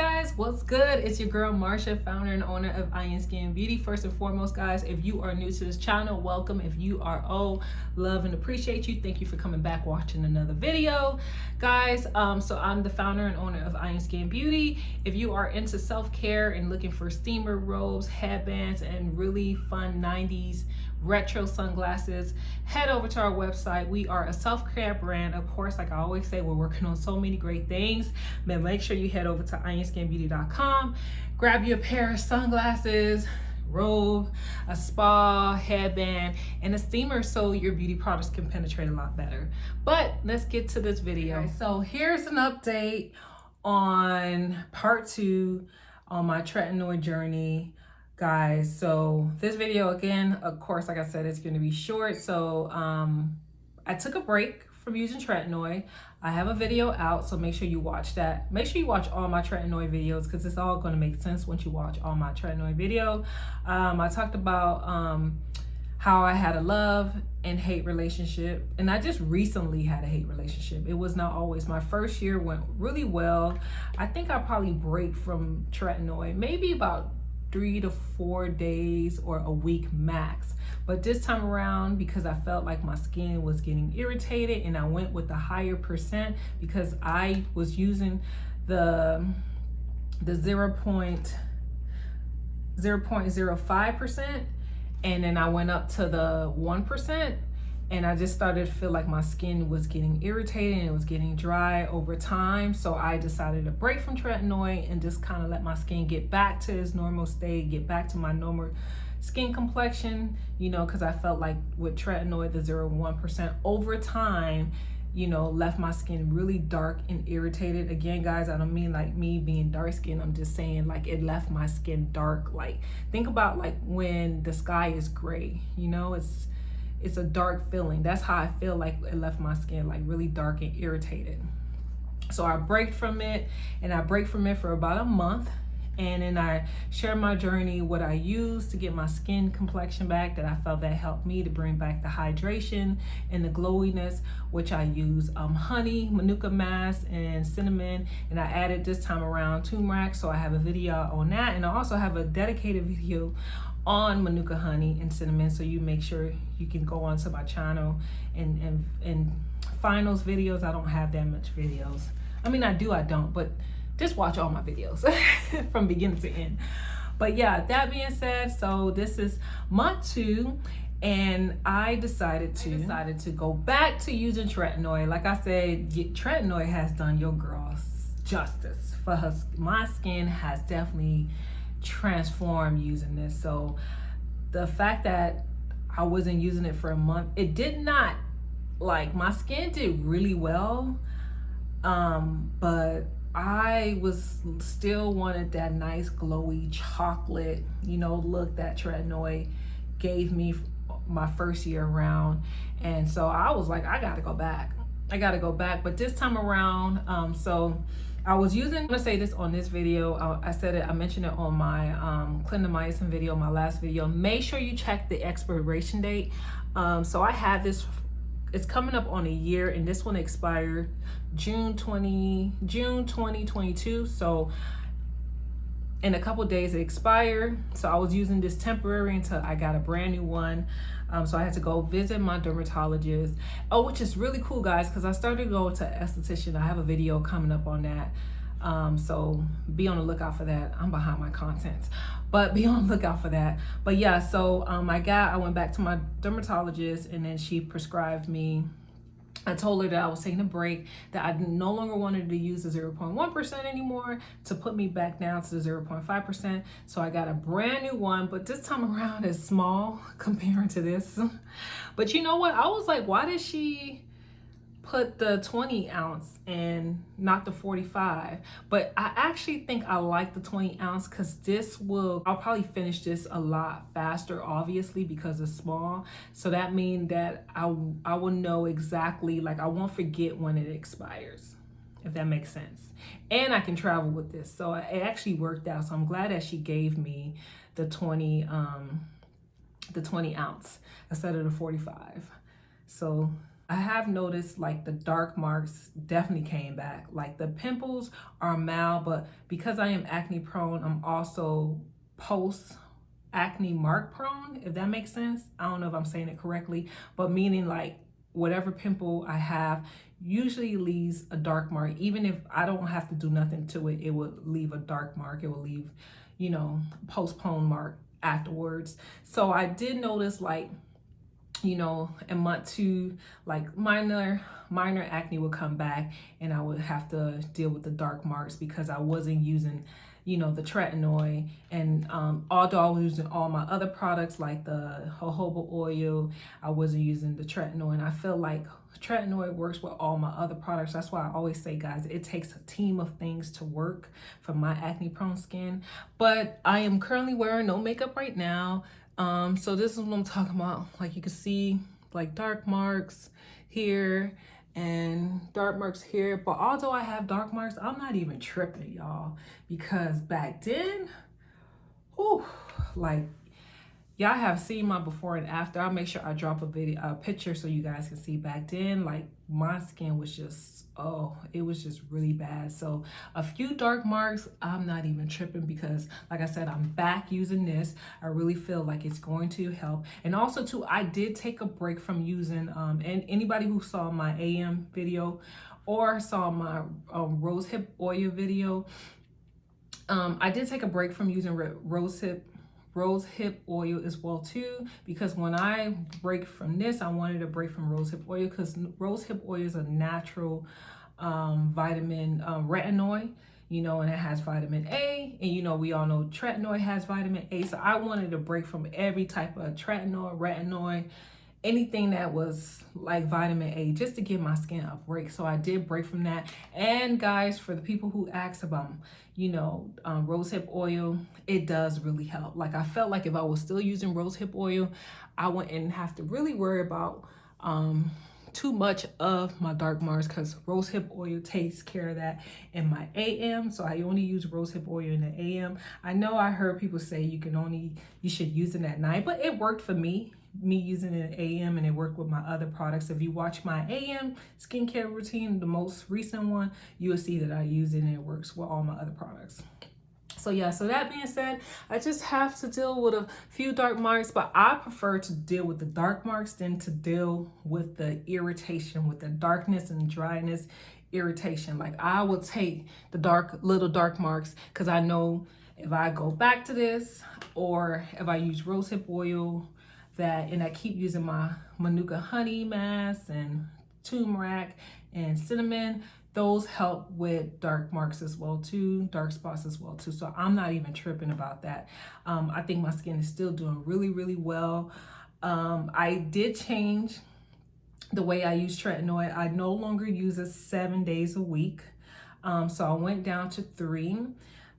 guys, what's good? It's your girl Marsha, founder and owner of iamskinbeauty. First and foremost, guys, if you are new to this channel, welcome. If you are old, love and appreciate you. Thank you for coming back watching another video, guys. So I'm the founder and owner of iamskinbeauty. If you are into self-care and looking for steamer robes, headbands, and really fun 90s retro sunglasses, head over to our website. We are a self-care brand. Of course, like I always say, we're working on so many great things, but make sure you head over to iamskinbeauty.com, grab you a pair of sunglasses, robe, a spa, headband, and a steamer so your beauty products can penetrate a lot better. But let's get to this video. Okay, so here's an update on part 2 on my Tretinoin journey, guys. So this video, again, of course, like I said, it's going to be short. So I took a break from using Tretinoin. I have a video out, so make sure you watch that. Make sure you watch all my Tretinoin videos because it's all going to make sense once you watch all my Tretinoin video. I talked about how I had a love and hate relationship, and I just recently had a hate relationship. It was not always. My first year went really well. I think I probably break from Tretinoin maybe about 3 to 4 days or a week max. But this time around, because I felt like my skin was getting irritated, and I went with the higher percent because I was using the 0.05%, and then I went up to the 1%, and I just started to feel like my skin was getting irritated and it was getting dry over time. So I decided to break from Tretinoin and just kind of let my skin get back to its normal state, get back to my normal skin complexion, you know, because I felt like with Tretinoin, the 0.1% over time, you know, left my skin really dark and irritated. Again, guys, I don't mean like me being dark skinned. I'm just saying like it left my skin dark. Like think about like when the sky is gray, you know, it's a dark feeling. That's how I feel like it left my skin, like really dark and irritated. So I break from it, and I break from it for about a month. And then I share my journey, what I used to get my skin complexion back, that I felt that helped me to bring back the hydration and the glowiness, which I use honey, manuka mask, and cinnamon. And I added this time around turmeric, so I have a video on that. And I also have a dedicated video on manuka honey and cinnamon, so you make sure you can go onto my channel and find those videos. I don't have that much videos. I mean, I do, I don't, but just watch all my videos from beginning to end. But yeah, that being said, so this is month 2, and I decided to go back to using Tretinoin. Like I said, Tretinoin has done your girl justice for her. My skin has definitely transformed using this. So the fact that I wasn't using it for a month, it did not, like, my skin did really well, but I was still wanted that nice glowy chocolate, you know, look that Tretinoin gave me my first year around. And so I was like, I gotta go back. But this time around, so I was using, I'm gonna say this on this video, I mentioned it on my Clindamycin video, my last video. Make sure you check the expiration date. So I had this, it's coming up on a year, and this one expired June 2022. So in a couple days it expired. So I was using this temporary until I got a brand new one. So I had to go visit my dermatologist. Oh, which is really cool, guys, because I started to go to esthetician. I have a video coming up on that. So be on the lookout for that. I'm behind my contents, but be on the lookout for that. But yeah, so I went back to my dermatologist, and then she prescribed me, I told her that I was taking a break, that I no longer wanted to use the 0.1% anymore, to put me back down to the 0.5%. So I got a brand new one, but this time around it's small comparing to this. But you know what? I was like, why did she put the 20 ounce and not the 45? But I actually think I like the 20 ounce because I'll probably finish this a lot faster, obviously, because it's small. So that means that I will know exactly, like I won't forget when it expires, if that makes sense. And I can travel with this. So it actually worked out. So I'm glad that she gave me the 20 ounce instead of the 45. So I have noticed like the dark marks definitely came back. Like the pimples are mild, but because I am acne prone, I'm also post acne mark prone, if that makes sense. I don't know if I'm saying it correctly, but meaning like whatever pimple I have usually leaves a dark mark. Even if I don't have to do nothing to it, it would leave a dark mark. It will leave, you know, postponed mark afterwards. So I did notice, like, you know, in month 2, like minor acne would come back, and I would have to deal with the dark marks because I wasn't using, you know, the Tretinoin. And although I was using all my other products like the jojoba oil, I wasn't using the Tretinoin. I feel like Tretinoin works with all my other products. That's why I always say, guys, it takes a team of things to work for my acne prone skin. But I am currently wearing no makeup right now. So this is what I'm talking about. Like you can see like dark marks here and dark marks here. But although I have dark marks, I'm not even tripping, y'all, because back then, whew, like y'all have seen my before and after. I'll make sure I drop a picture so you guys can see. Back then, like my skin was just, oh, it was just really bad. So a few dark marks, I'm not even tripping because like I said, I'm back using this. I really feel like it's going to help. And also too, I did take a break from using, and anybody who saw my AM video or saw my rosehip oil video, I did take a break from using rosehip oil as well too, because when I break from this, I wanted to break from rosehip oil because rosehip oil is a natural vitamin retinoid, you know, and it has vitamin A, and you know, we all know Tretinoin has vitamin A. So I wanted to break from every type of Tretinoin, retinoid, anything that was like vitamin A, just to give my skin a break. So I did break from that. And guys, for the people who ask about, you know, rosehip oil, it does really help. Like I felt like if I was still using rosehip oil, I wouldn't have to really worry about too much of my dark marks because rosehip oil takes care of that in my AM. So I only use rosehip oil in the AM. I know I heard people say you should use it at night, but it worked for me using it in AM, and it worked with my other products. If you watch my AM skincare routine, the most recent one, you will see that I use it and it works with all my other products. So yeah, so that being said, I just have to deal with a few dark marks, but I prefer to deal with the dark marks than to deal with the irritation, with the darkness and dryness irritation. Like I will take the little dark marks because I know if I go back to this or if I use rosehip oil, and I keep using my Manuka honey mask and turmeric and cinnamon, those help with dark marks as well too, dark spots as well too. So I'm not even tripping about that. I think my skin is still doing really, really well. I did change the way I use Tretinoin. I no longer use it 7 days a week. So I went down to 3.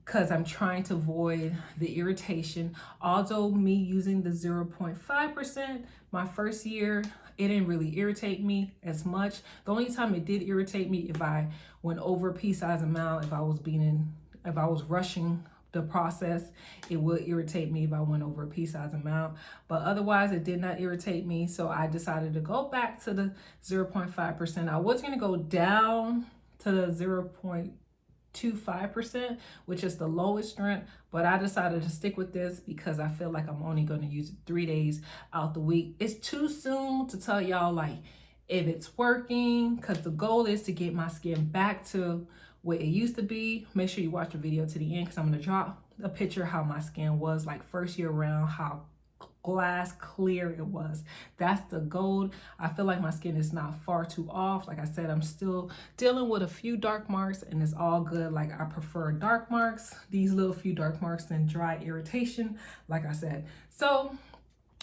Because I'm trying to avoid the irritation. Although me using the 0.5%, my first year, it didn't really irritate me as much. The only time it did irritate me if I went over a pea size amount, if I was rushing the process, it would irritate me if I went over a pea size amount. But otherwise, it did not irritate me. So I decided to go back to the 0.5%. I was going to go down to the 0.25%, which is the lowest strength, but I decided to stick with this because I feel like I'm only going to use it 3 days out the week. It's too soon to tell y'all like if it's working, because the goal is to get my skin back to what it used to be. Make sure you watch the video to the end because I'm going to drop a picture how my skin was like first year around, how glass clear it was. That's the goal. I feel like my skin is not far too off. Like I said, I'm still dealing with a few dark marks and it's all good. Like I prefer dark marks, these little few dark marks, than dry irritation, like I said. So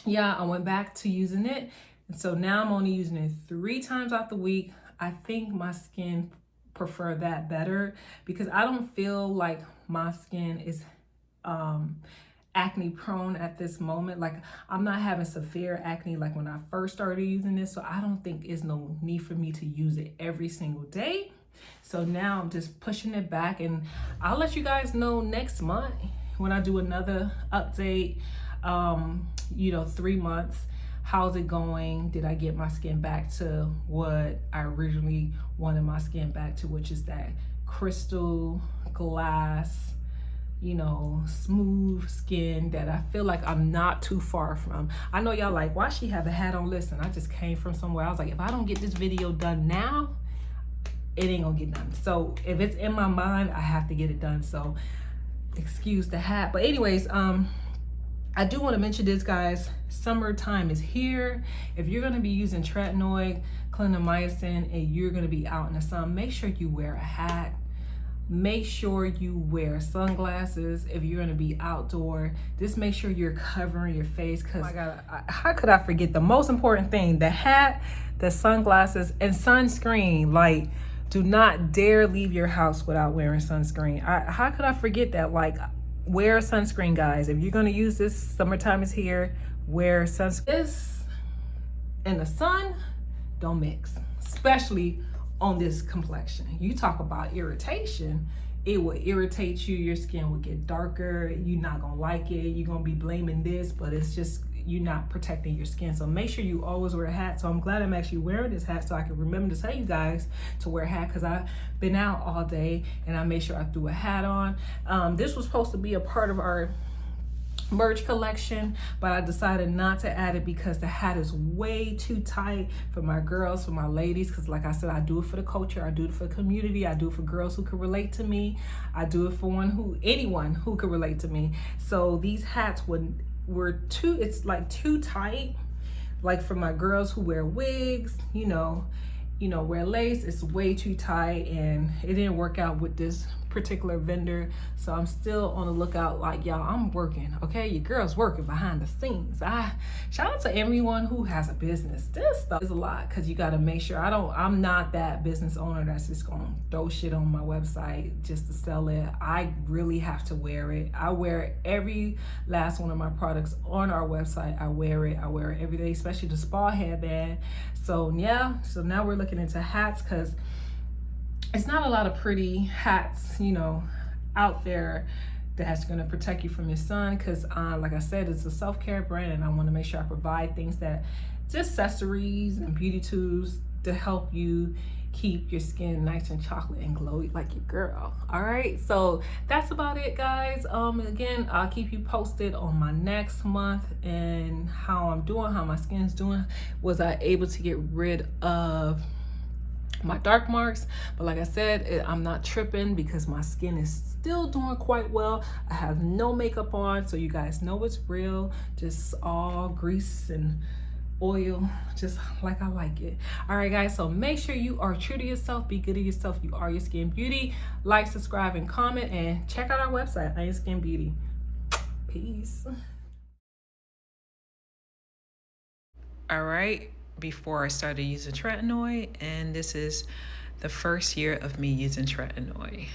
yeah, I went back to using it. And so now I'm only using it 3 times out the week. I think my skin prefer that better because I don't feel like my skin is acne prone at this moment. Like I'm not having severe acne like when I first started using this, so I don't think there's no need for me to use it every single day. So now I'm just pushing it back, and I'll let you guys know next month when I do another update, 3 months, how's it going? Did I get my skin back to what I originally wanted my skin back to, which is that crystal glass, you know, smooth skin that I feel like I'm not too far from. I know y'all like, why she have a hat on? Listen, I just came from somewhere. I was like, if I don't get this video done now, it ain't gonna get done. So if it's in my mind, I have to get it done. So excuse the hat. But anyways, I do want to mention this, guys. Summertime is here. If you're going to be using Tretinoin, Clindamycin, and you're going to be out in the sun, make sure you wear a hat. Make sure you wear sunglasses if you're going to be outdoor. Just make sure you're covering your face, because, oh my God, how could I forget the most important thing? The hat, the sunglasses, and sunscreen. Like, do not dare leave your house without wearing sunscreen. How could I forget that? Like, wear sunscreen, guys. If you're going to use this, summertime is here, wear sunscreen. This and the sun don't mix, especially on this complexion. You talk about irritation, it will irritate you. Your skin will get darker. You're not going to like it. You're going to be blaming this, but it's just, you're not protecting your skin. So make sure you always wear a hat. So I'm glad I'm actually wearing this hat so I can remember to tell you guys to wear a hat, because I've been out all day and I made sure I threw a hat on. This was supposed to be a part of our merch collection, but I decided not to add it because the hat is way too tight for my girls, for my ladies, because like I said, I do it for the culture, I do it for the community, I do it for girls who can relate to me, I do it for anyone who can relate to me. So these hats were too, it's like too tight, like for my girls who wear wigs, you know, wear lace. It's way too tight, and it didn't work out with this particular vendor. So I'm still on the lookout. Like, y'all, I'm working, okay? Your girl's working behind the scenes. Shout out to everyone who has a business. This stuff is a lot, because you got to make sure I'm not that business owner that's just gonna throw shit on my website just to sell it. I really have to wear it. I wear every last one of my products on our website. I wear it every day, especially the spa headband. So yeah, so now we're looking into hats, because it's not a lot of pretty hats, you know, out there that's going to protect you from your sun, because like I said, it's a self-care brand, and I want to make sure I provide things that, just accessories and beauty tools to help you keep your skin nice and chocolate and glowy like your girl. All right, so that's about it, guys. Again, I'll keep you posted on my next month and how I'm doing, how my skin's doing. Was I able to get rid of my dark marks? But like I said, I'm not tripping, because my skin is still doing quite well. I have no makeup on, so you guys know it's real, just all grease and oil, just like I like it. All right, guys, so make sure you are true to yourself, be good to yourself. You are your skin beauty. Like, subscribe, and comment, and check out our website, I Am Skin Beauty. Peace. All right, before I started using Tretinoin, and this is the first year of me using Tretinoin.